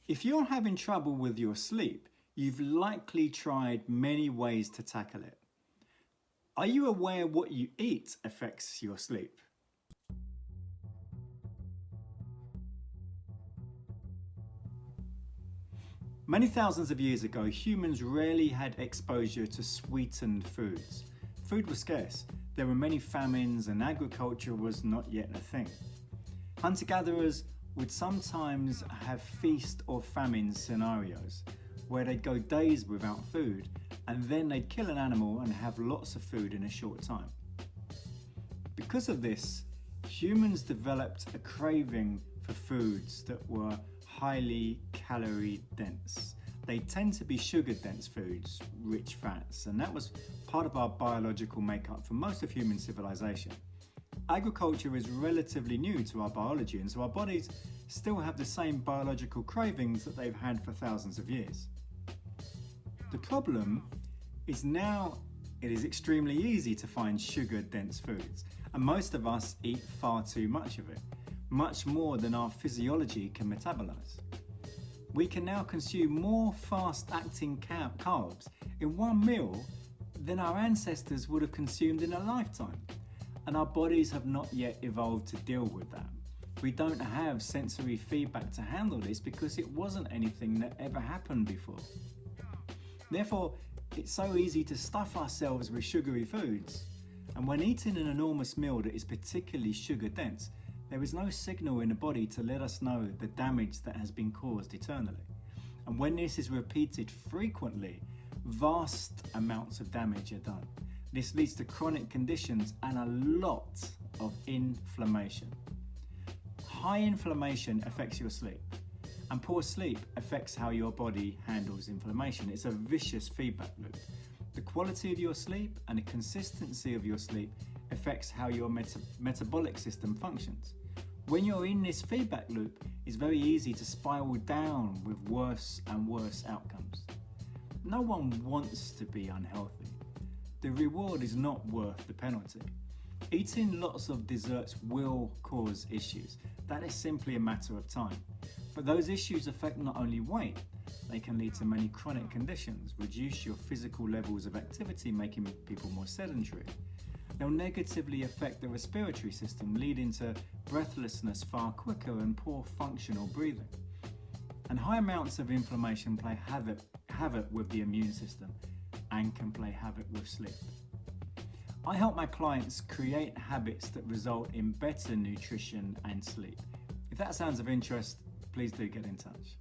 If you're having trouble with your sleep, you've likely tried many ways to tackle it. Are you aware what you eat affects your sleep? Many thousands of years ago, humans rarely had exposure to sweetened foods. Food was scarce, there were many famines, and agriculture was not yet a thing. Hunter-gatherers would sometimes have feast or famine scenarios, where they'd go days without food, and then they'd kill an animal and have lots of food in a short time. Because of this, humans developed a craving for foods that were highly calorie dense. They tend to be sugar dense foods, rich fats, and that was part of our biological makeup for most of human civilization. Agriculture is relatively new to our biology, and so our bodies still have the same biological cravings that they've had for thousands of years. The problem is now it is extremely easy to find sugar dense foods, and most of us eat far too much of it, much more than our physiology can metabolize. We can now consume more fast-acting carbs in one meal than our ancestors would have consumed in a lifetime, and our bodies have not yet evolved to deal with that. We don't have sensory feedback to handle this because it wasn't anything that ever happened before. Therefore, it's so easy to stuff ourselves with sugary foods, and when eating an enormous meal that is particularly sugar dense, there is no signal in the body to let us know the damage that has been caused eternally. And when this is repeated frequently, vast amounts of damage are done. This leads to chronic conditions and a lot of inflammation. High inflammation affects your sleep, and poor sleep affects how your body handles inflammation. It's a vicious feedback loop. The quality of your sleep and the consistency of your sleep affects how your metabolic system functions. When you're in this feedback loop, it's very easy to spiral down with worse and worse outcomes. No one wants to be unhealthy. The reward is not worth the penalty. Eating lots of desserts will cause issues. That is simply a matter of time. But those issues affect not only weight, they can lead to many chronic conditions, reduce your physical levels of activity, making people more sedentary. They'll negatively affect the respiratory system, leading to breathlessness far quicker and poor functional breathing. And high amounts of inflammation play havoc with the immune system and can play havoc with sleep. I help my clients create habits that result in better nutrition and sleep. If that sounds of interest, please do get in touch.